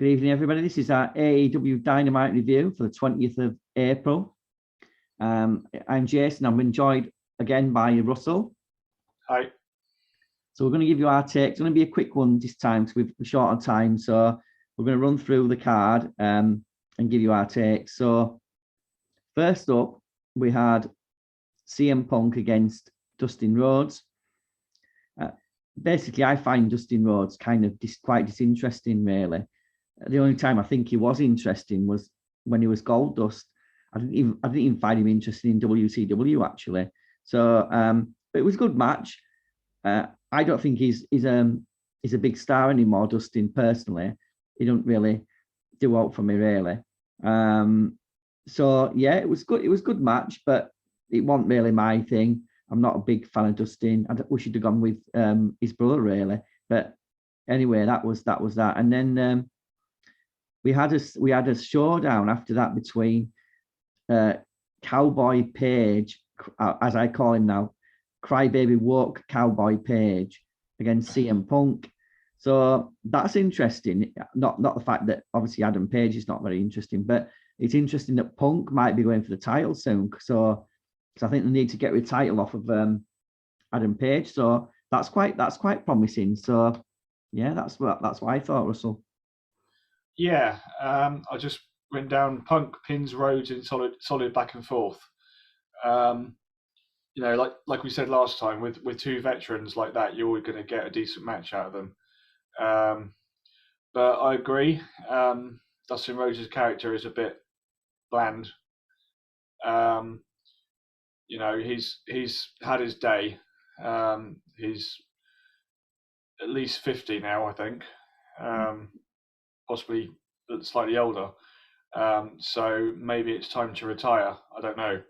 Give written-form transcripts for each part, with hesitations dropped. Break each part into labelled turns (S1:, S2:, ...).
S1: Good evening, everybody. This is our AEW Dynamite review for the 20th of April. I'm Jason. I'm joined again by Russell.
S2: Hi.
S1: So we're going to give you our take. It's going to be a quick one this time because we're short on time. So we're going to run through the card and give you our take. So first up, we had CM Punk against Dustin Rhodes. Basically, I find Dustin Rhodes kind of quite disinteresting, really. The only time I think he was interesting was when he was Goldust. I didn't even find him interested in WCW actually. So but it was a good match. I don't think he's a big star anymore, Dustin, personally. He don't really do out for me, really. So yeah, it was good. It was a good match, but it wasn't really my thing. I'm not a big fan of Dustin. I wish he'd have gone with his brother, really. But anyway, that was that. And then we had a showdown after that between Cowboy Page, as I call him now, Crybaby Woke Cowboy Page against CM Punk. So that's interesting. Not the fact that obviously Adam Page is not very interesting, but it's interesting that Punk might be going for the title soon. So I think they need to get the title off of Adam Page. So that's quite promising. So yeah, that's what I thought, Russell.
S2: Yeah, I just went down. Punk pins Rhodes in solid back and forth. Like we said last time, with two veterans like that, you're always going to get a decent match out of them. But I agree. Dustin Rhodes' character is a bit bland. He's had his day. He's at least 50 now, I think. Possibly slightly older. So maybe it's time to retire. I don't know.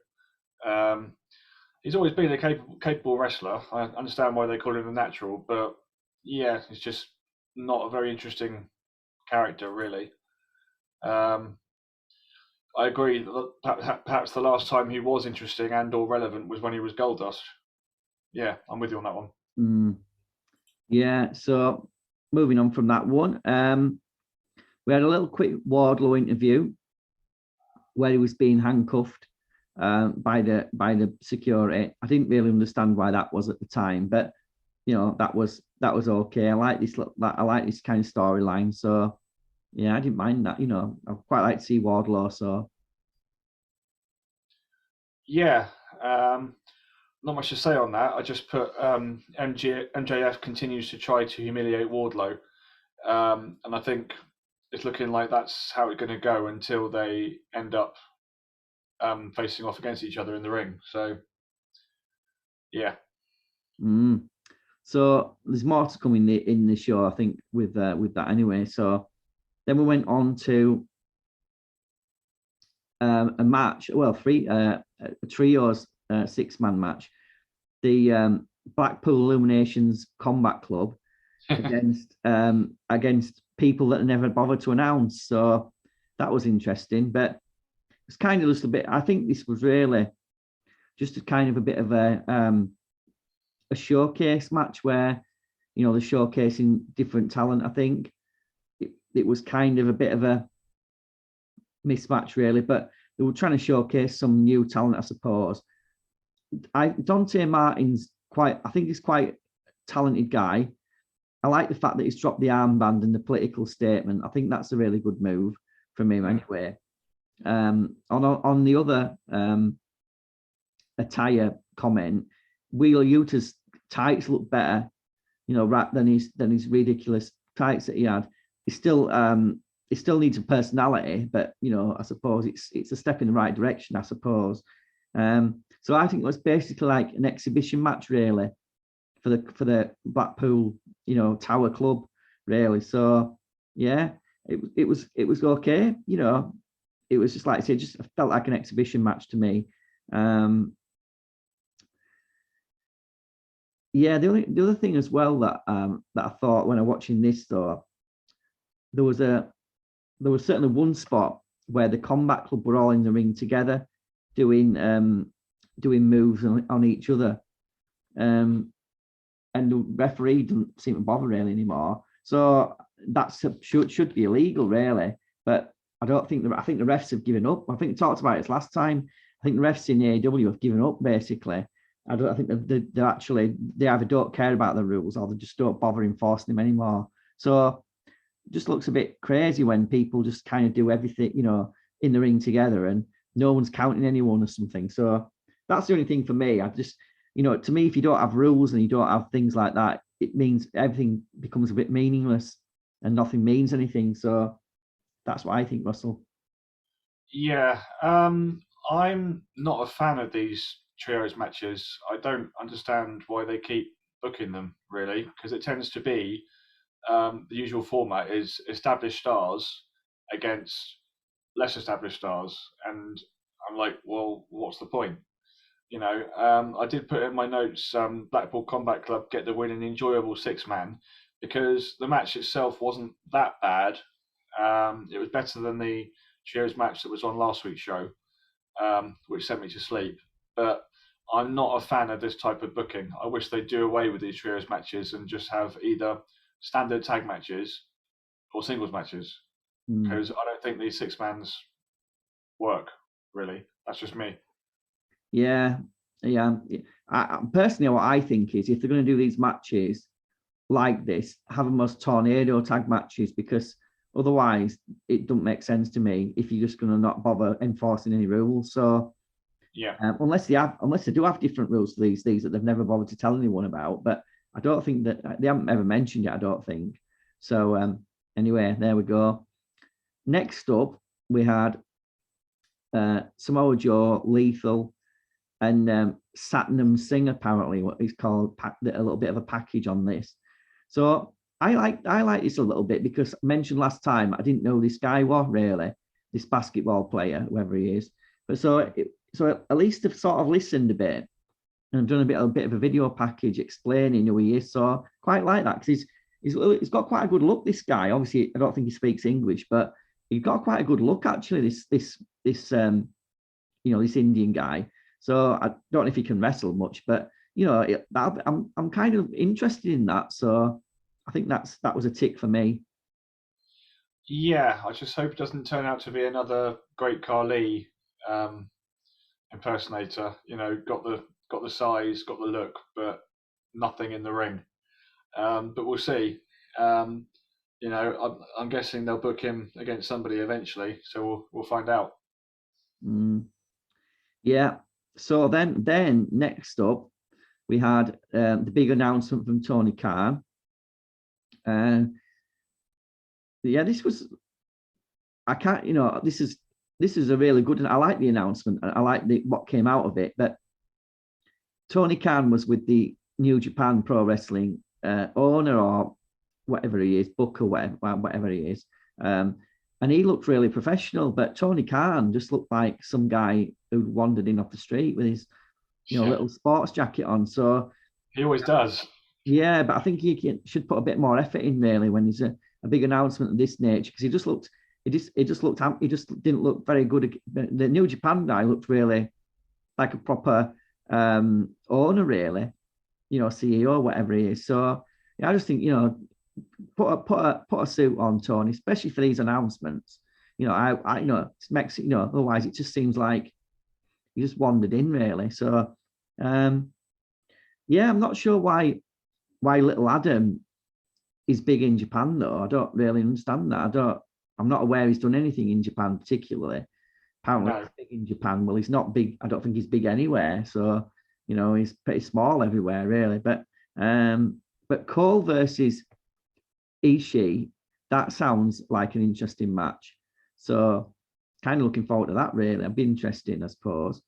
S2: He's always been a capable wrestler. I understand why they call him the Natural, but yeah, he's just not a very interesting character, really. I agree that perhaps the last time he was interesting and or relevant was when he was Goldust. Yeah, I'm with you on that one.
S1: Yeah, so moving on from that one, we had a little quick Wardlow interview where he was being handcuffed by the security. I didn't really understand why that was at the time, but that was okay. I like this kind of storyline. So yeah, I didn't mind that. I quite like to see Wardlow. So yeah,
S2: not much to say on that. I just put MJF continues to try to humiliate Wardlow, and I think it's looking like that's how it's going to go until they end up facing off against each other in the ring. So, yeah.
S1: So there's more to come in the show, I think, with that anyway. So then we went on to a match. Well, a trios 6-man match. The Blackpool Illuminations Combat Club against people that never bothered to announce. So that was interesting, but it's kind of just a bit. I think this was really just a kind of a bit of a showcase match where they're showcasing different talent. I think it was kind of a bit of a mismatch, really, but they were trying to showcase some new talent, I suppose. Dante Martin's I think he's quite a talented guy. I like the fact that he's dropped the armband and the political statement. I think that's a really good move from him anyway. On the other attire comment, Wheeler Yuta's tights look better, than his ridiculous tights that he had. He still needs a personality, but I suppose it's a step in the right direction, I suppose. So I think it was basically like an exhibition match, really, for the Blackpool, Tower Club, really. So yeah, it was okay. It was just like I said, just felt like an exhibition match to me. Yeah, the other thing as well that I thought when I was watching this, though, there was certainly one spot where the Combat Club were all in the ring together, doing moves on each other, and the referee didn't seem to bother really anymore. So that's should be illegal, really. But I don't think I think the refs have given up. I think we talked about it last time. I think the refs in the AEW have given up basically. I think they're actually they either don't care about the rules or they just don't bother enforcing them anymore. So it just looks a bit crazy when people just kind of do everything, in the ring together and no one's counting anyone or something. So that's the only thing for me. I just, to me, if you don't have rules and you don't have things like that, it means everything becomes a bit meaningless and nothing means anything. So that's what I think, Russell.
S2: Yeah, I'm not a fan of these trios matches. I don't understand why they keep booking them, really, because it tends to be the usual format is established stars against less established stars, and I'm like, well, what's the point? I did put in my notes Blackpool Combat Club get the win in enjoyable six-man because the match itself wasn't that bad. It was better than the trios match that was on last week's show, which sent me to sleep. But I'm not a fan of this type of booking. I wish they'd do away with these trios matches and just have either standard tag matches or singles matches because I don't think these six-mans work, really. That's just me.
S1: Yeah. I personally, what I think is if they're going to do these matches like this, have them as tornado tag matches because otherwise it doesn't make sense to me if you're just going to not bother enforcing any rules. So
S2: yeah,
S1: unless they do have different rules for these that they've never bothered to tell anyone about, but I don't think that they haven't ever mentioned it. I don't think so. Anyway, there we go. Next up, we had Samoa Joe, Lethal, and Satnam Singh. Apparently, what he's called a little bit of a package on this. So I like this a little bit because I mentioned last time I didn't know this guy was really this basketball player, whoever he is. But so at least I've sort of listened a bit and done a bit of a video package explaining who he is. So quite like that because he's got quite a good look. This guy, obviously, I don't think he speaks English, but he's got quite a good look actually. This Indian guy. So I don't know if he can wrestle much, but I'm kind of interested in that. So I think that was a tick for me.
S2: Yeah, I just hope it doesn't turn out to be another Great Khali impersonator. Got the size, got the look, but nothing in the ring. But we'll see. I'm guessing they'll book him against somebody eventually, so we'll find out.
S1: Yeah. So then next up, we had the big announcement from Tony Khan. This was. I can't. This is a really good. I like the announcement. I like what came out of it. But Tony Khan was with the New Japan Pro Wrestling owner or whatever he is, Booker, whatever he is. And he looked really professional, but Tony Khan just looked like some guy who wandered in off the street with his, little sports jacket on. So
S2: he always does.
S1: Yeah, but I think he should put a bit more effort in really when there's a big announcement of this nature because he just didn't look very good. The New Japan guy looked really like a proper owner, really, CEO, whatever he is. So yeah, I just think put a suit on, Tony, especially for these announcements. It makes otherwise it just seems like he just wandered in really. So I'm not sure why little Adam is big in Japan though. I don't really understand that. I'm not aware he's done anything in Japan particularly. Apparently he's big in Japan. Well, he's not big. I don't think he's big anywhere. So he's pretty small everywhere really. But Cole versus Ishii, that sounds like an interesting match. So kind of looking forward to that really. It'd be interesting, I suppose.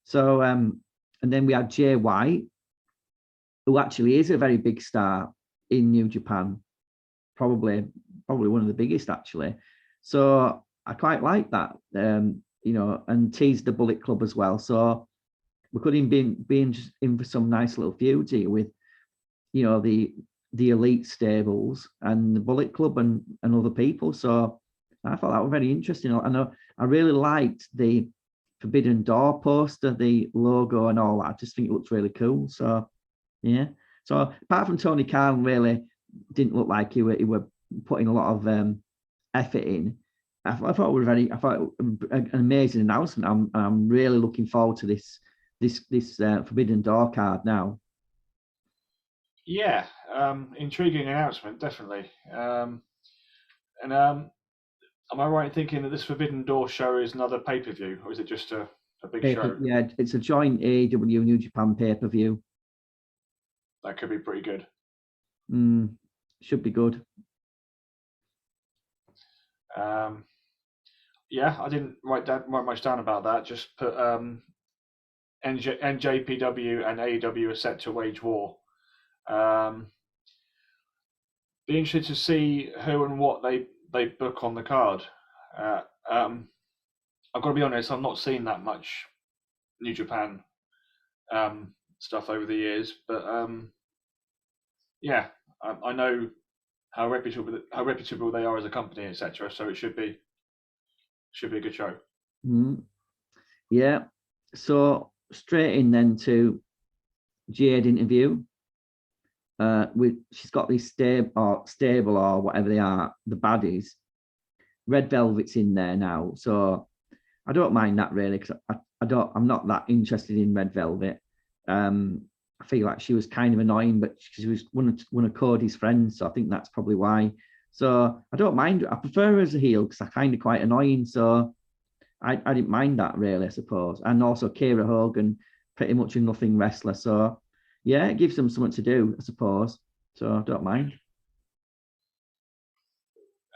S1: So and then we had Jay White, who actually is a very big star in New Japan, probably one of the biggest actually. So I quite like that, and teased the Bullet Club as well. So we could be in for some nice little feuds here with, the elite stables and the Bullet Club and other people. So I thought that was very interesting. I know I really liked the Forbidden Door poster, the logo and all that. I just think it looks really cool. So yeah. So apart from Tony Khan, really didn't look like he were putting a lot of effort in. I thought it was an amazing announcement. I'm really looking forward to this Forbidden Door card now.
S2: Yeah, intriguing announcement, definitely. Am I right in thinking that this Forbidden Door show is another pay-per-view, or is it just a big show?
S1: Yeah, it's a joint AEW New Japan pay-per-view.
S2: That could be pretty good.
S1: Should be good.
S2: Yeah, I didn't write much down about that. Just put NJPW and AEW are set to wage war. Be interested to see who and what they book on the card. I've got to be honest, I've not seen that much New Japan stuff over the years, but yeah, I know how reputable they are as a company, etc. So it should be a good show.
S1: Yeah. So straight in then to Jade interview. She's got these stable or whatever they are, the baddies. Red Velvet's in there now, so I don't mind that really, because I'm not that interested in Red Velvet. I feel like she was kind of annoying, but she was one of Cody's friends, so I think that's probably why. So I don't mind. I prefer her as a heel because I'm kind of quite annoying. So I didn't mind that really, I suppose. And also Kira Hogan, pretty much a nothing wrestler. So yeah, it gives them something to do, I suppose. So I don't mind.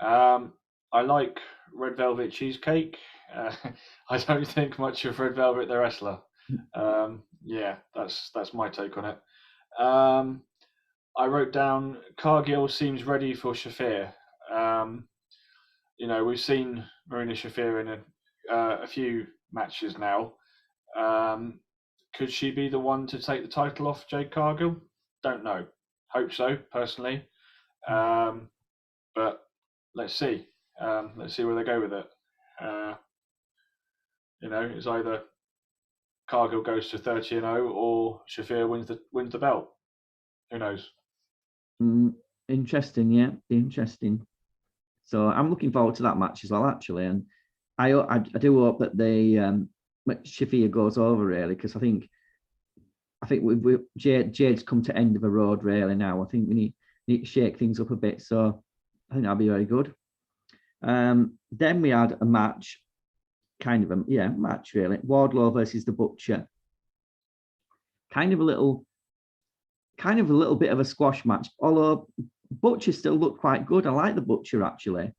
S2: I like Red Velvet Cheesecake. I don't think much of Red Velvet the wrestler. Yeah, that's my take on it. I wrote down Cargill seems ready for Shafir. We've seen Marina Shafir in a few matches now. Could she be the one to take the title off Jade Cargill? Don't know. Hope so, personally. But let's see. Let's see where they go with it. It's either Cargill goes to 30-0 or Shafir wins the belt. Who knows?
S1: Interesting, yeah, interesting. So I'm looking forward to that match as well, actually, and I do hope that Shafir goes over really, because I think Jade's come to end of a road really now. I think we need to shake things up a bit. So I think that'll be very good. Then we had a match, match really. Wardlow versus the Butcher. Kind of a little bit of a squash match, although Butcher still looked quite good. I like the Butcher actually.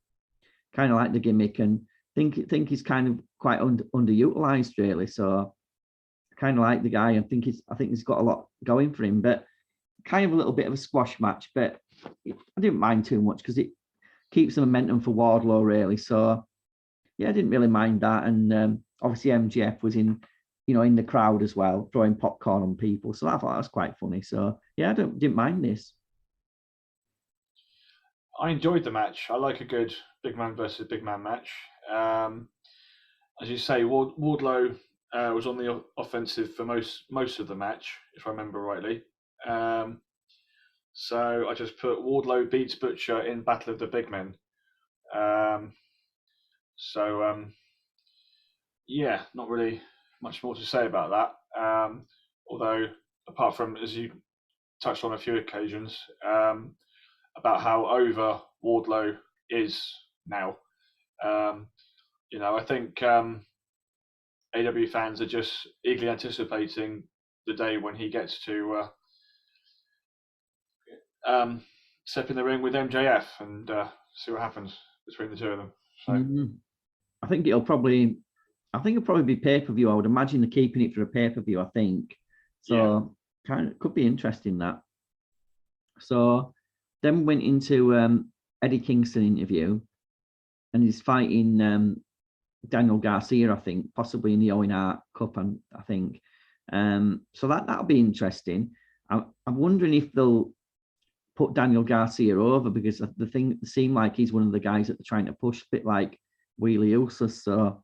S1: Kind of like the gimmick, and think he's kind of quite underutilized really. So I kind of like the guy. I think he's got a lot going for him, but kind of a little bit of a squash match. But I didn't mind too much because it keeps the momentum for Wardlow really. So yeah, I didn't really mind that. And obviously MJF was in the crowd as well, throwing popcorn on people. So I thought that was quite funny. So yeah, I didn't mind this.
S2: I enjoyed the match. I like a good big man versus big man match. As you say, Wardlow was on the offensive for most of the match, if I remember rightly. So I just put Wardlow beats Butcher in Battle of the Big Men. Yeah, not really much more to say about that. Although, apart from, as you touched on a few occasions, about how over Wardlow is now. I think AEW fans are just eagerly anticipating the day when he gets to step in the ring with MJF and see what happens between the two of them. So.
S1: I think it'll probably be pay-per-view. I would imagine they're keeping it for a pay-per-view, I think. So could be interesting that. So then we went into Eddie Kingston interview, and he's fighting Daniel Garcia, I think, possibly in the Owen Hart Cup, I think. So that'll be interesting. I'm wondering if they'll put Daniel Garcia over, because the thing seemed like he's one of the guys that they're trying to push, a bit like Wheelie Usos. So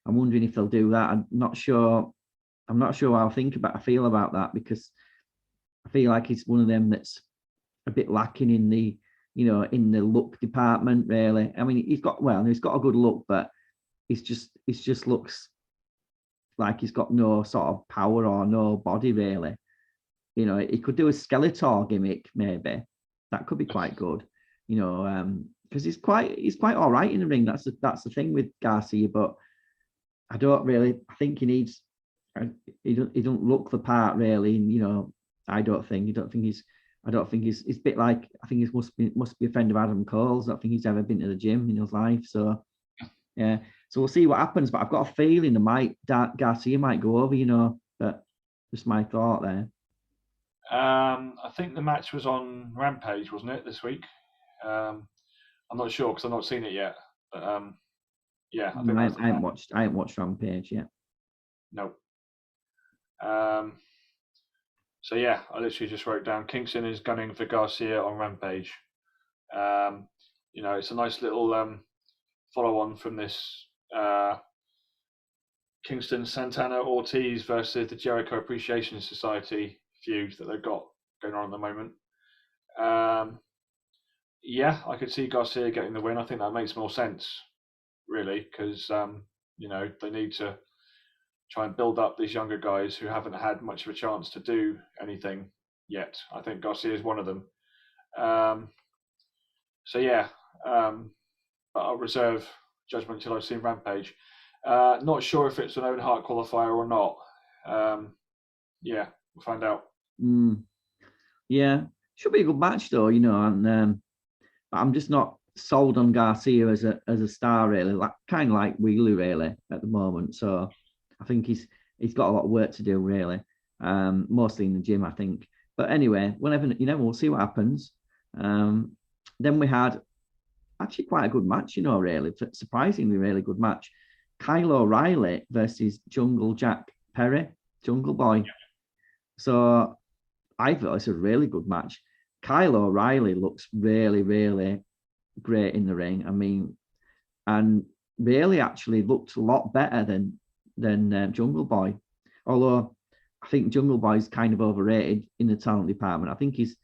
S1: I'm wondering if they'll do that. I'm not sure how I feel about that, because I feel like he's one of them that's a bit lacking in the in the look department, really. I mean, he's got a good look, but it just looks like he's got no sort of power or no body, really. He could do a Skeletor gimmick, maybe. That could be quite good, because he's quite all right in the ring. That's the thing with Garcia, but I think he needs. He don't look the part, really. And I don't think he's. It's a bit like, I think he must be a friend of Adam Cole's. I don't think he's ever been to the gym in his life. So yeah, so we'll see what happens. But I've got a feeling Garcia might go over. But just my thought there.
S2: I think the match was on Rampage, wasn't it, this week? I'm not sure because I've not seen it yet. But yeah, I think
S1: I haven't watched Rampage yet.
S2: No. So yeah, I literally just wrote down Kingston is gunning for Garcia on Rampage. It's a nice little follow on from this Kingston Santana Ortiz versus the Jericho Appreciation Society feud that they've got going on at the moment. Yeah, I could see Garcia getting the win. I think that makes more sense, really, because they need to try and build up these younger guys who haven't had much of a chance to do anything yet. I think Garcia is one of them. So yeah, but I'll reserve judgment until I've seen Rampage. Not sure if it's an Owen Hart qualifier or not. Yeah, we'll find out.
S1: Yeah, should be a good match though, and I'm just not sold on Garcia as a star, really, kind of like Wheeler, really, at the moment. So I think he's got a lot of work to do, really, mostly in the gym, I think. But anyway, whenever we'll see what happens. Then we had actually quite a good match, really, surprisingly really good match. Kyle O'Reilly versus Jungle Jack Perry, Jungle Boy. So I thought it's a really good match. Kyle O'Reilly looks really, really great in the ring. I mean, and really actually looked a lot better than Jungle Boy. Although I think Jungle Boy is kind of overrated in the talent department. I think he's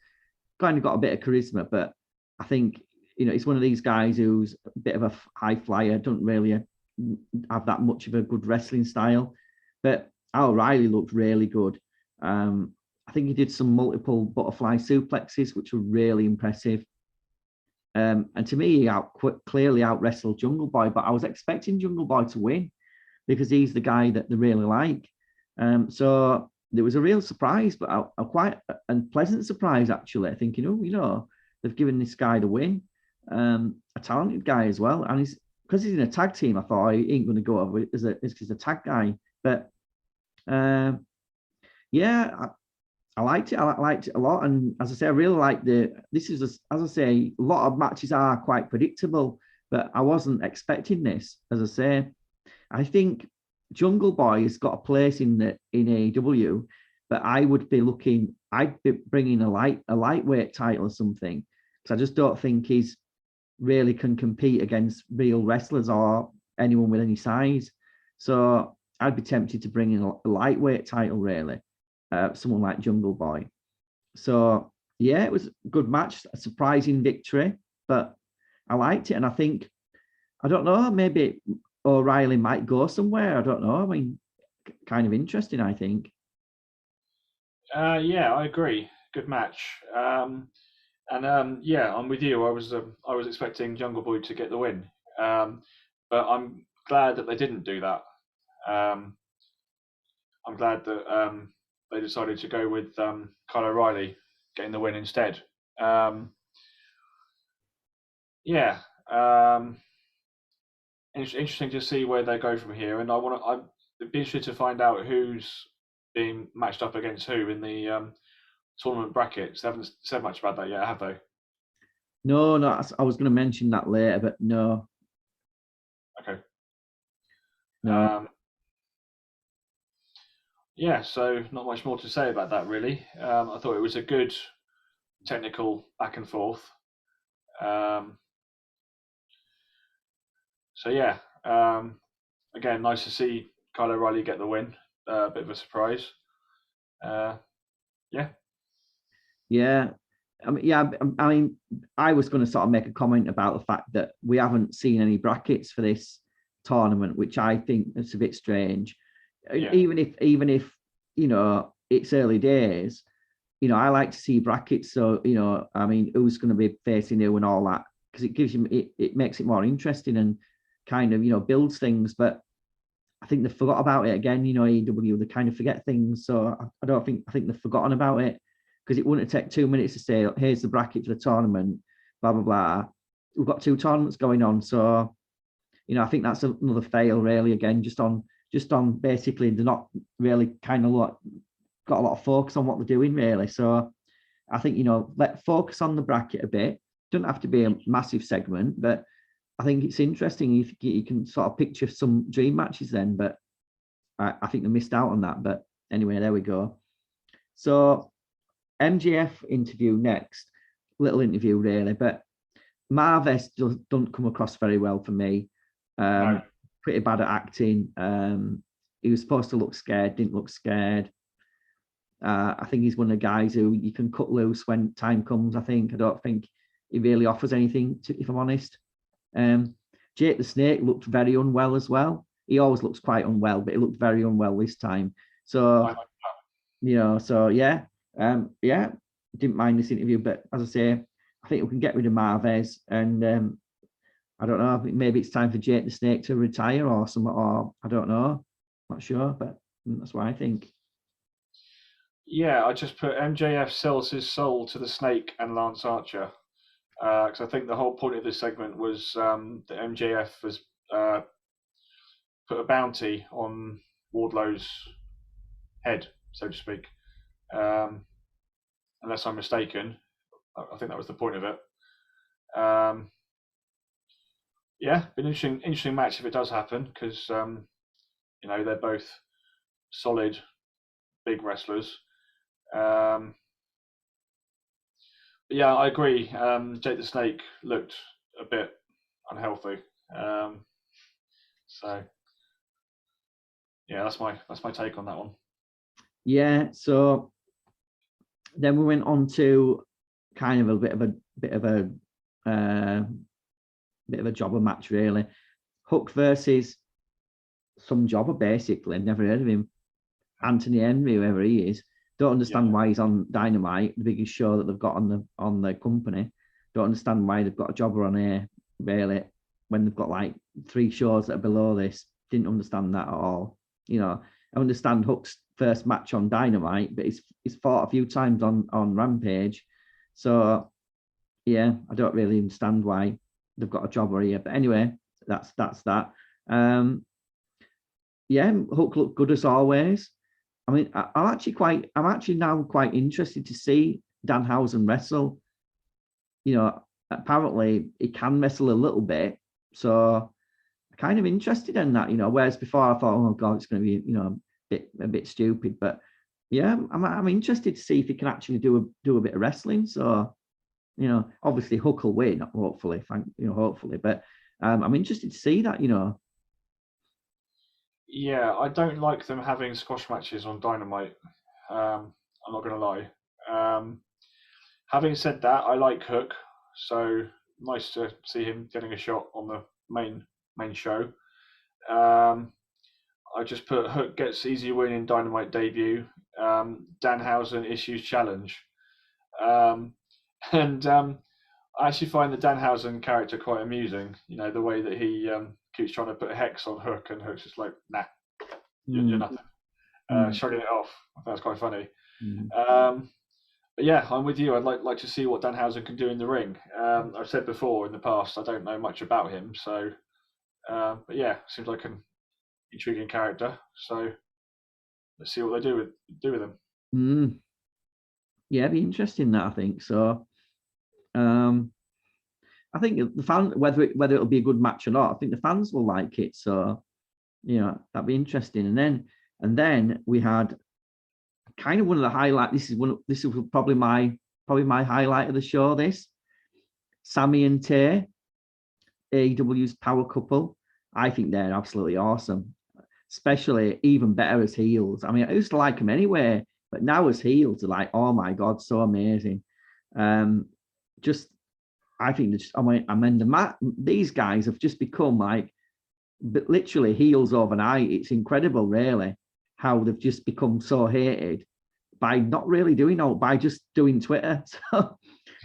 S1: kind of got a bit of charisma, but I think he's one of these guys who's a bit of a high flyer, don't really have that much of a good wrestling style. But O'Reilly looked really good. I think he did some multiple butterfly suplexes, which were really impressive. And to me, he clearly out wrestled Jungle Boy, but I was expecting Jungle Boy to win because he's the guy that they really like. So there was a real surprise, but a quite a pleasant surprise, actually, thinking, they've given this guy the win. A talented guy as well. And because he's in a tag team, I thought he ain't going to go over as a tag guy. But yeah, I liked it. I liked it a lot. And as I say, I really like as I say, a lot of matches are quite predictable, but I wasn't expecting this. As I say, I think Jungle Boy has got a place in AEW, but I'd be bringing a lightweight title or something, because I just don't think he's really can compete against real wrestlers or anyone with any size. So I'd be tempted to bring in a lightweight title, really. Someone like Jungle Boy. So yeah, it was a good match, a surprising victory, but I liked it. And I don't know, maybe O'Reilly might go somewhere. I don't know. I mean, kind of interesting, I think.
S2: Yeah, I agree. Good match. Yeah, I'm with you. I was expecting Jungle Boy to get the win, but I'm glad that they didn't do that. I'm glad that they decided to go with Kyle O'Reilly getting the win instead. Yeah, interesting to see where they go from here, and I'd be interested to find out who's being matched up against who in the tournament brackets. They haven't said much about that yet, have they?
S1: No, I was going to mention that later, but no.
S2: Okay.
S1: No.
S2: Yeah, so not much more to say about that, really. I thought it was a good technical back and forth. So yeah, again, nice to see Kyle O'Reilly get the win. A bit of a surprise. Yeah.
S1: Yeah. I mean, yeah, I mean, I was going to sort of make a comment about the fact that we haven't seen any brackets for this tournament, which I think is a bit strange.
S2: Yeah.
S1: Even if it's early days, I like to see brackets. So I mean, who's going to be facing who and all that, because it gives you it makes it more interesting and kind of builds things. But I think they forgot about it again. AEW, they kind of forget things. So I think they've forgotten about it, because it wouldn't take 2 minutes to say, here's the bracket for the tournament, blah, blah, blah. We've got 2 tournaments going on. So, I think that's another fail, really, again, just on basically they're not really kind of got a lot of focus on what they're doing, really. So I think, let focus on the bracket a bit. Doesn't have to be a massive segment, but I think it's interesting if you can sort of picture some dream matches then, but I think they missed out on that. But anyway, there we go. So MJF interview next, little interview really, but Marves doesn't come across very well for me.
S2: No.
S1: Pretty bad at acting. He was supposed to look scared, didn't look scared. I think he's one of the guys who you can cut loose when time comes. I don't think he really offers anything, if I'm honest. Jake the Snake looked very unwell as well. He always looks quite unwell, but he looked very unwell this time. So, yeah, didn't mind this interview. But as I say, I think we can get rid of Marves, and I don't know, maybe it's time for Jake the Snake to retire or something, or I don't know, not sure, but that's what I think.
S2: Yeah, I just put MJF sells his soul to the Snake and Lance Archer. Because I think the whole point of this segment was that MJF has put a bounty on Wardlow's head, so to speak. Unless I'm mistaken, I think that was the point of it. Yeah, been interesting match if it does happen, because they're both solid, big wrestlers. But yeah, I agree. Jake the Snake looked a bit unhealthy. So yeah, that's my take on that one.
S1: Yeah, so then we went on to kind of a bit of a jobber match, really. Hook versus some jobber, basically. Never heard of him. Anthony Henry, whoever he is. Don't understand why he's on Dynamite, the biggest show that they've got on the company. Don't understand why they've got a jobber on here, really, when they've got like 3 shows that are below this. Didn't understand that at all. I understand Hook's first match on Dynamite, but he's fought a few times on Rampage. So yeah, I don't really understand why they've got a jobber here. But anyway, that's that. Yeah, Hook looked good as always. I mean, I'm actually now quite interested to see Danhausen wrestle. Apparently he can wrestle a little bit, so kind of interested in that. Whereas before I thought, oh god, it's going to be a bit stupid. But yeah, I'm interested to see if he can actually do a bit of wrestling. So obviously Hook will win, hopefully. Hopefully, but I'm interested to see that.
S2: Yeah, I don't like them having squash matches on Dynamite. I'm not going to lie. Having said that, I like Hook, so nice to see him getting a shot on the main show. I just put Hook gets easy win in Dynamite debut. Danhausen issues challenge, and I actually find the Danhausen character quite amusing. The way that he keeps trying to put a hex on Hook, and Hook's just like, nah, you're nothing. Shrugging it off. I think that's quite funny. But yeah, I'm with you. I'd like to see what Danhausen can do in the ring. I've said before in the past, I don't know much about him, so but yeah, seems like an intriguing character. So let's see what they do with him.
S1: Yeah, it'd be interesting that, I think. So I think the fan, whether it'll be a good match or not, I think the fans will like it. So that'd be interesting. And then we had kind of one of the highlights. This is probably my highlight of the show. This Sammy and Tay, AEW's power couple. I think they're absolutely awesome, especially even better as heels. I mean, I used to like them anyway, but now as heels, are like, oh my god, so amazing. Just I think these guys have just become like, but literally heels overnight. It's incredible, really, how they've just become so hated by not really doing all, by just doing Twitter. So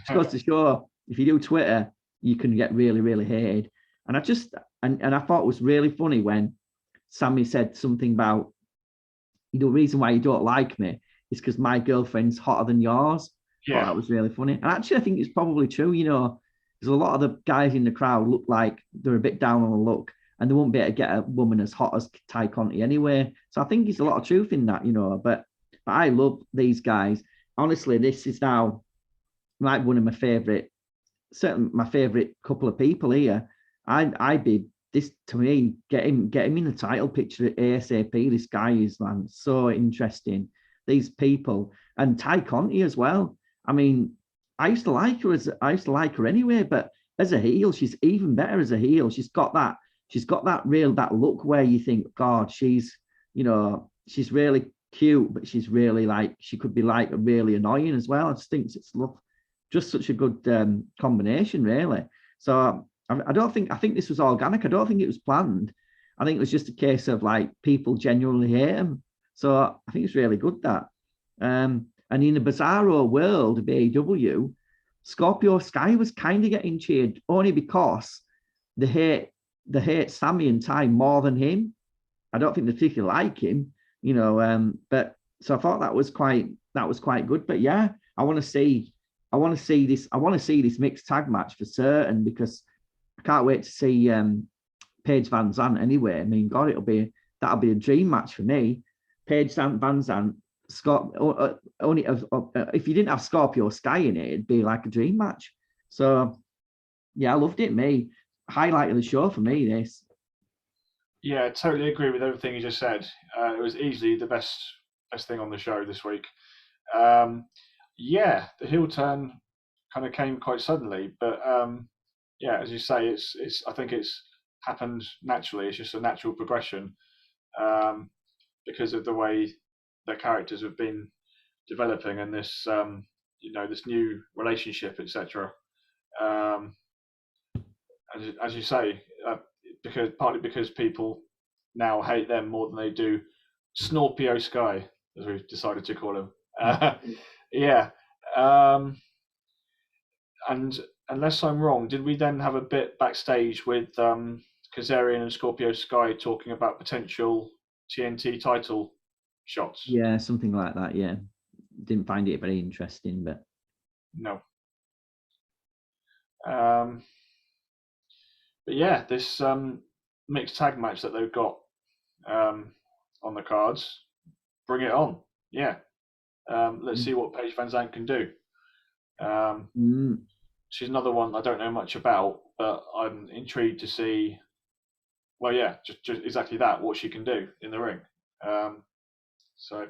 S1: it goes to show, if you do Twitter, you can get really, really hated. And I just and I thought it was really funny when Sammy said something about, the reason why you don't like me is because my girlfriend's hotter than yours. I thought
S2: Yeah.
S1: that was really funny. And actually, I think it's probably true. There's a lot of the guys in the crowd look like they're a bit down on the look, and they won't be able to get a woman as hot as Ty Conti anyway. So I think there's a lot of truth in that, But I love these guys. Honestly, this is now like one of my favorite, certainly my favorite couple of people here. I'd be this, to me, get him in the title picture ASAP. This guy is, man, so interesting. These people, and Ty Conti as well. I mean, I used to like her anyway, but as a heel, she's even better as a heel. She's got that that look where you think, God, she's really cute, but she's really, like, she could be like really annoying as well. I just think it's just such a good combination, really. So I think this was organic. I don't think it was planned. I think it was just a case of, like, people genuinely hate him. So I think it's really good that. And in the bizarro world of AEW, Scorpio Sky was kind of getting cheered only because they hate Sammy and Ty more than him. I don't think they particularly like him, but so I thought that was quite good. But yeah, I want to see this mixed tag match for certain, because I can't wait to see Paige Van Zandt anyway. I mean, God, that'll be a dream match for me. Paige Van Zandt, Scott. Only if you didn't have Scorpio Sky in it, it'd be like a dream match. So yeah, I loved it. Me, highlight of the show for me. This.
S2: Yeah, I totally agree with everything you just said. It was easily the best thing on the show this week. Yeah, the heel turn kind of came quite suddenly, but yeah, as you say, it's I think it's happened naturally. It's just a natural progression because of the way their characters have been developing, and this this new relationship, etc. Um, as you say, partly because people now hate them more than they do Snorpio Sky, as we've decided to call him. Yeah. And unless I'm wrong, did we then have a bit backstage with Kazarian and Scorpio Sky talking about potential TNT title shots?
S1: Yeah, something like that. Yeah, didn't find it very interesting, but
S2: no. But yeah, this mixed tag match that they've got on the cards, bring it on. Yeah. Let's see what Paige Van Zandt can do. She's another one I don't know much about, but I'm intrigued to see. Well, yeah, just exactly that, what she can do in the ring. So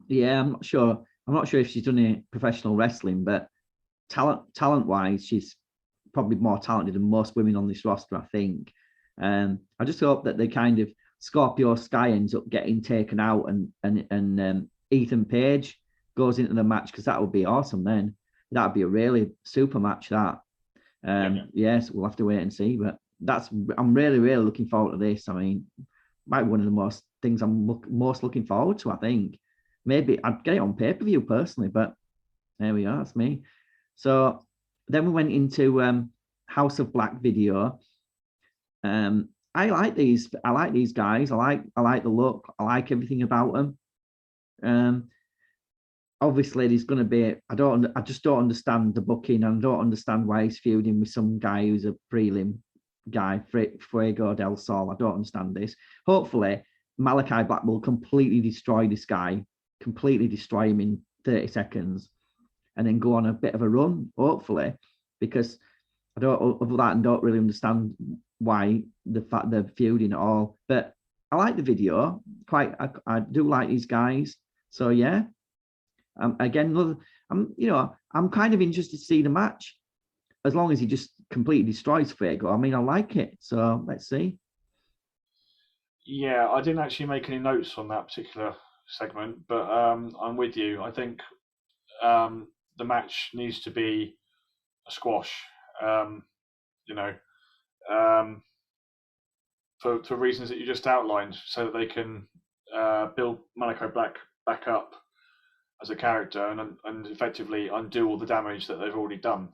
S1: yeah, I'm not sure. I'm not sure if she's done any professional wrestling, but talent wise, she's probably more talented than most women on this roster, I think. I just hope that they kind of Scorpio Sky ends up getting taken out, and Ethan Page goes into the match, because that would be awesome. Then that would be a really super match. That yes, we'll have to wait and see. But I'm really, really looking forward to this. I mean, might be one of the most things I'm most looking forward to. I think maybe I'd get it on pay-per-view personally, but there we are. That's me. So then we went into House of Black video. I like these guys. I like the look. I like everything about them. Obviously, there's going to be. I just don't understand the booking, and I don't understand why he's feuding with some guy who's a prelim guy, Fuego del Sol. I don't understand this. Hopefully, Malachi Black will completely destroy this guy, completely destroy him in 30 seconds, and then go on a bit of a run, hopefully, because I don't, other that, and don't really understand why the fact they're feuding at all. But I like the video. I do like these guys. So yeah. Again, I'm kind of interested to see the match, as long as he just completely destroys Fuego. I mean, I like it. So let's see.
S2: yeah, I didn't actually make any notes on that particular segment, but I'm with you. I think the match needs to be a squash. You know, for reasons that you just outlined, so that they can build Malachi Black back up as a character and effectively undo all the damage that they've already done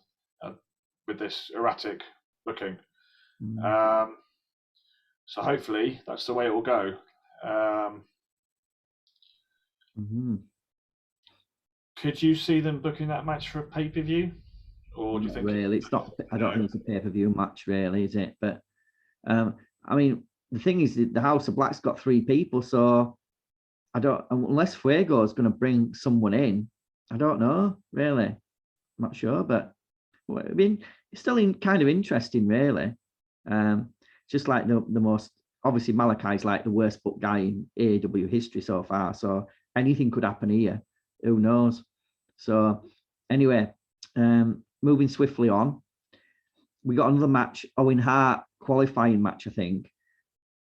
S2: with this erratic booking. So hopefully that's the way it will go. Could you see them booking that match for a pay-per-view? Or do you think
S1: really? It's not. I don't think it's a pay-per-view match, really, is it? But I mean, the thing is, the House of Black's got 3 people, so I don't. Unless Fuego is going to bring someone in, I don't know. Really, I'm not sure. But I mean, it's still kind of interesting, really. Just like the most obviously Malachi's like the worst book guy in AEW history so far. So anything could happen here. Who knows? So anyway, moving swiftly on, we got another match, Owen Hart qualifying match, I think.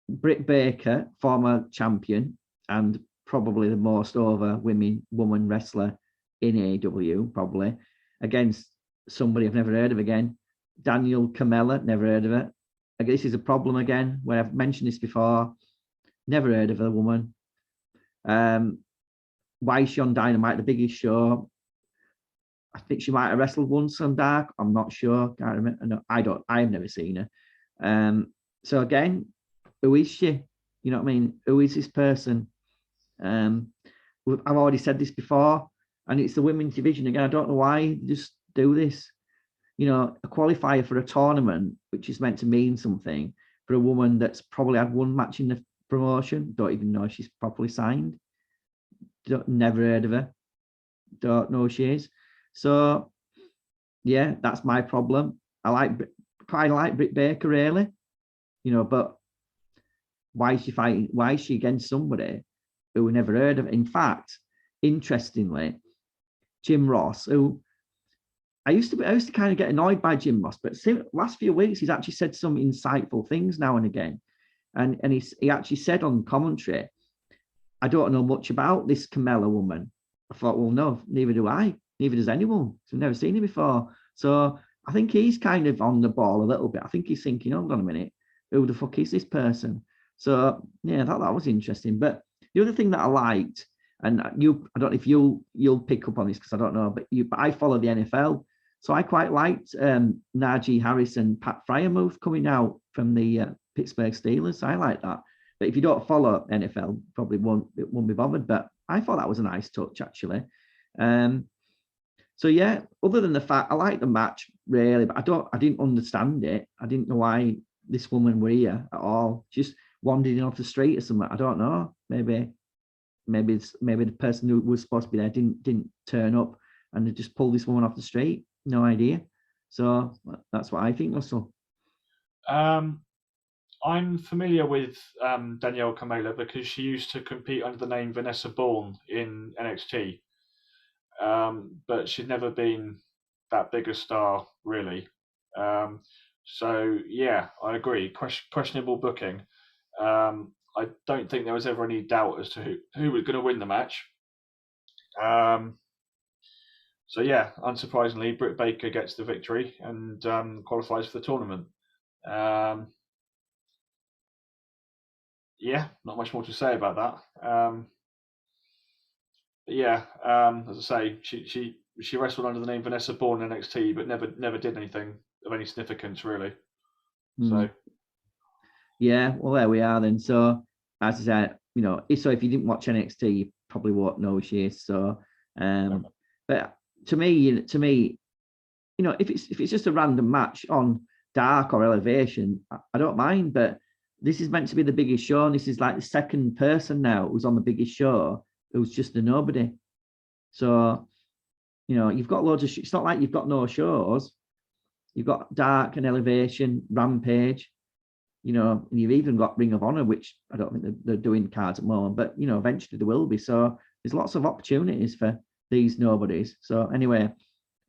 S1: Britt Baker, former champion and probably the most over woman wrestler in AEW, probably, against somebody I've never heard of again. Daniel Camella, never heard of it. I guess this is a problem again, where I've mentioned this before. Never heard of a woman. Why is she on Dynamite, the biggest show? I think she might have wrestled once on Dark. I'm not sure. Can't remember. No, I've never seen her. So again, who is she? You know what I mean? Who is this person? I've already said this before, and it's the women's division again. I don't know why they just do this. You know, a qualifier for a tournament, which is meant to mean something, for a woman that's probably had one match in the promotion. Don't even know if she's properly signed. Never heard of her. Don't know who she is. So, yeah, that's my problem. I quite like Britt Baker, really. You know, but why is she fighting? Why is she against somebody who we never heard of? In fact, interestingly, Jim Ross, who I used to kind of get annoyed by Jim Ross, but last few weeks he's actually said some insightful things now and again, and he actually said on commentary, I don't know much about this Camella woman. I thought, well, no, neither do I. Neither does anyone. I've never seen her before. So I think he's kind of on the ball a little bit. I think he's thinking, hold on a minute, who the fuck is this person? So yeah, I thought that was interesting. But the other thing that I liked, and I don't know if you'll pick up on this because I don't know, but I follow the NFL. So I quite liked Najee Harris and Pat Fryermuth coming out from the Pittsburgh Steelers. I like that. But if you don't follow NFL, probably won't be bothered. But I thought that was a nice touch, actually. So yeah, other than the fact I like the match really, but I didn't understand it. I didn't know why this woman were here at all. Just wandering off the street or something. I don't know. Maybe the person who was supposed to be there didn't turn up, and they just pulled this woman off the street. No idea. So that's what I think, Russell.
S2: I'm familiar with Danielle Camella because she used to compete under the name Vanessa Bourne in NXT. But she'd never been that big a star, really. So yeah, I agree. Questionable booking. I don't think there was ever any doubt as to who was going to win the match. So yeah, unsurprisingly, Britt Baker gets the victory and qualifies for the tournament. Yeah, not much more to say about that. But yeah, as I say, she wrestled under the name Vanessa Bourne in NXT, but never did anything of any significance, really. So
S1: yeah, well, there we are then. So as I said, so if you didn't watch NXT, you probably won't know who she is. So, but to me, if it's just a random match on Dark or Elevation, I don't mind. But this is meant to be the biggest show, and this is like the second person now who's on the biggest show who's just a nobody. So, you've got loads of. It's not like you've got no shows. You've got Dark and Elevation, Rampage. And you've even got Ring of Honor, which I don't think they're doing cards at the moment, but eventually there will be. So there's lots of opportunities for these nobodies. So anyway,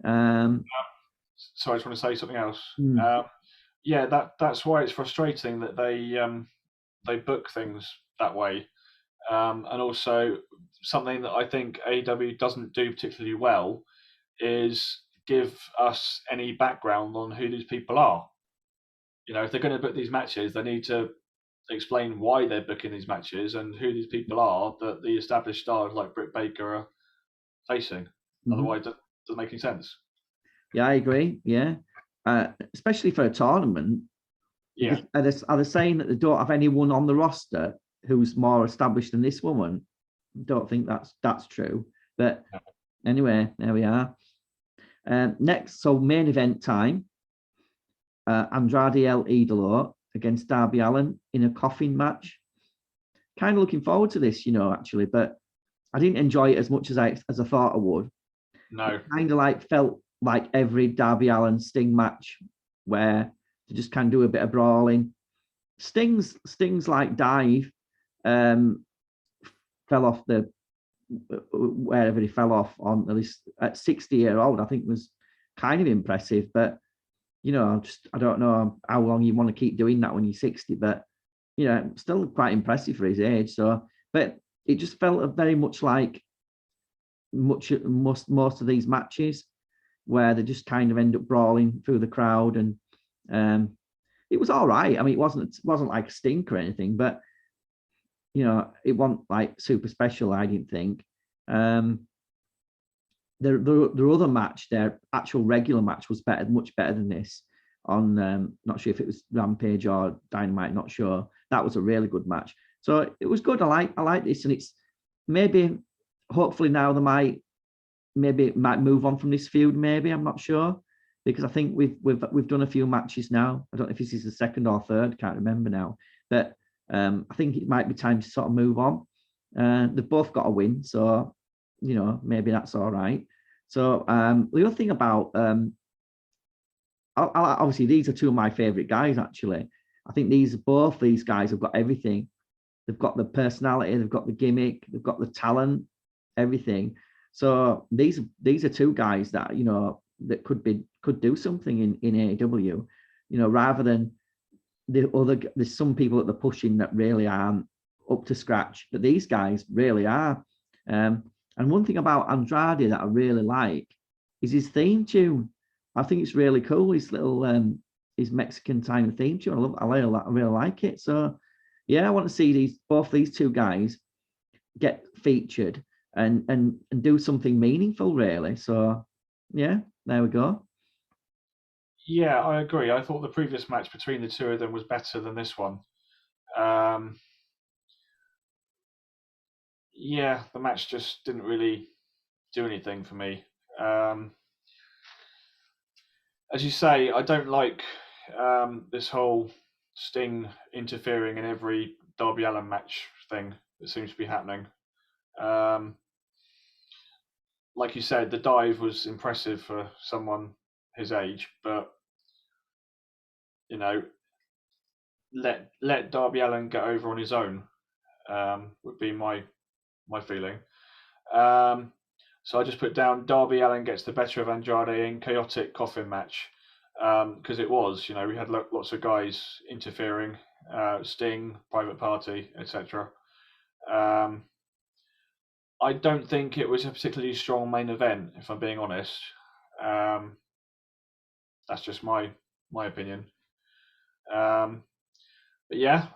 S2: so I just want to say something else. Yeah, that's why it's frustrating that they book things that way, and also something that I think AEW doesn't do particularly well is give us any background on who these people are. If they're going to book these matches, they need to explain why they're booking these matches and who these people are that the established stars like Britt Baker are facing. Otherwise, it doesn't make any sense.
S1: Yeah, I agree. Yeah, especially for a tournament.
S2: Yeah.
S1: Are they saying that they don't have anyone on the roster who's more established than this woman? Don't think that's true. But anyway, there we are. Next, so main event time. Andrade El Idolo against Darby Allin in a coffin match. Kind of looking forward to this, actually, but I didn't enjoy it as much as I thought I would.
S2: No.
S1: It kind of felt like every Darby Allin Sting match where they just can do a bit of brawling. Sting's dive fell off wherever he fell off on, at least at 60-year-old, I think was kind of impressive, but I don't know how long you want to keep doing that when you're 60, but still quite impressive for his age. So, but it just felt very much like most of these matches where they just kind of end up brawling through the crowd, and it was all right. I mean, it wasn't like a stink or anything, but it wasn't like super special, I didn't think. Their other match, their actual regular match, was much better than this. On not sure if it was Rampage or Dynamite, not sure. That was a really good match. So it was good. I like this, and it's maybe hopefully now they might move on from this feud. Maybe, I'm not sure, because I think we've done a few matches now. I don't know if this is the second or third, can't remember now, but I think it might be time to sort of move on. They've both got a win, so maybe that's all right. So the other thing about obviously these are two of my favorite guys. Actually, I think both these guys have got everything. They've got the personality, they've got the gimmick, they've got the talent, everything. So these are two guys that that could do something in AEW. Rather than there's some people that they're pushing that really aren't up to scratch, but these guys really are. And one thing about Andrade that I really like is his theme tune. I think it's really cool. His little his Mexican time theme tune. I really like it. So yeah, I want to see both these two guys get featured and do something meaningful, really. So yeah, there we go.
S2: Yeah, I agree. I thought the previous match between the two of them was better than this one. Yeah, the match just didn't really do anything for me. As you say, I don't like this whole Sting interfering in every Darby Allin match thing that seems to be happening. Like you said, the dive was impressive for someone his age, but let Darby Allin get over on his own would be my feeling. So I just put down Darby Allin gets the better of Andrade in chaotic coffin match, because it was, we had lots of guys interfering, Sting, Private Party, etc. I don't think it was a particularly strong main event, if I'm being honest. That's just my opinion. But yeah,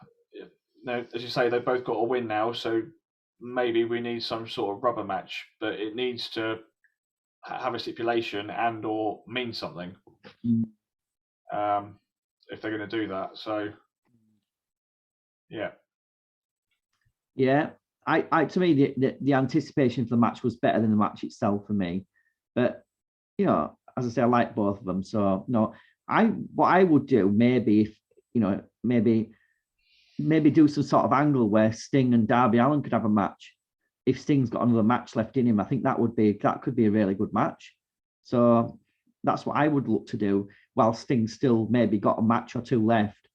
S2: as you say, they've both got a win now, so maybe we need some sort of rubber match, but it needs to have a stipulation and or mean something if they're going to do that. So yeah,
S1: I to me the anticipation for the match was better than the match itself for me, but as I say, I like both of them. So no, what I would do maybe if maybe do some sort of angle where Sting and Darby Allin could have a match. If Sting's got another match left in him, I think that could be a really good match. So that's what I would look to do, while Sting still maybe got a match or two left.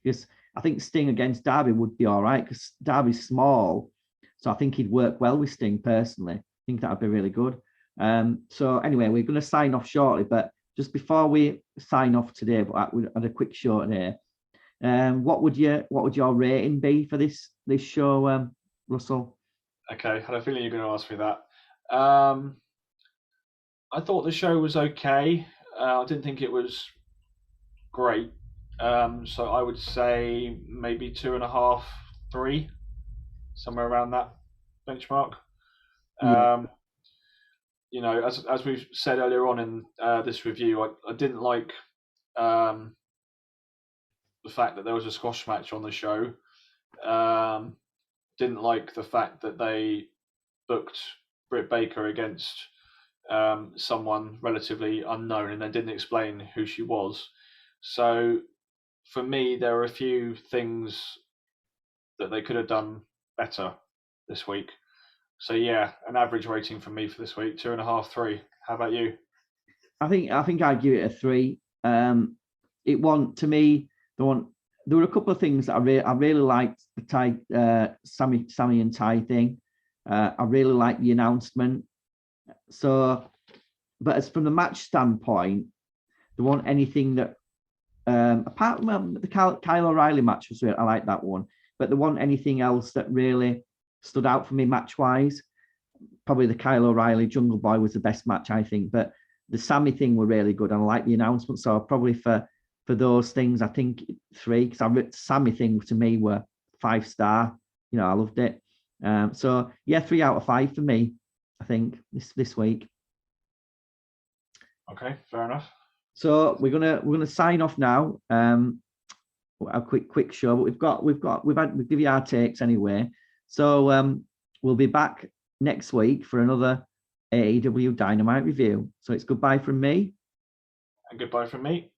S1: Because I think Sting against Darby would be all right, because Darby's small. So I think he'd work well with Sting personally. I think that would be really good. So anyway, we're going to sign off shortly, but just before we sign off today, but we had a quick show today. What would your rating be for this show, Russell?
S2: Okay, I had a feeling you're going to ask me that. I thought the show was okay. I didn't think it was great. So I would say maybe 2.5, 3, somewhere around that benchmark.
S1: Yeah,
S2: As we've said earlier on in this review, I didn't like um, the fact that there was a squash match on the show. Um, didn't like the fact that they booked Britt Baker against someone relatively unknown and then didn't explain who she was. So for me, there are a few things that they could have done better this week. So yeah, an average rating for me for this week, 2.5, 3. How about you?
S1: I think I'd give it a 3. It won to me. There were a couple of things that I really liked the Sammy and Ty thing. I really liked the announcement. So, but as from the match standpoint, there wasn't anything that apart from the Kyle O'Reilly match was I like that one, but there wasn't anything else that really stood out for me match wise. Probably the Kyle O'Reilly Jungle Boy was the best match, I think, but the Sammy thing were really good, and I like the announcement. So probably for those things, I think 3, because Sammy thing to me were 5-star. I loved it. So yeah, 3 out of 5 for me. I think this week.
S2: Okay, fair enough.
S1: So we're gonna sign off now. A quick show, but we'll give you our takes anyway. So we'll be back next week for another AEW Dynamite review. So it's goodbye from me.
S2: And goodbye from me.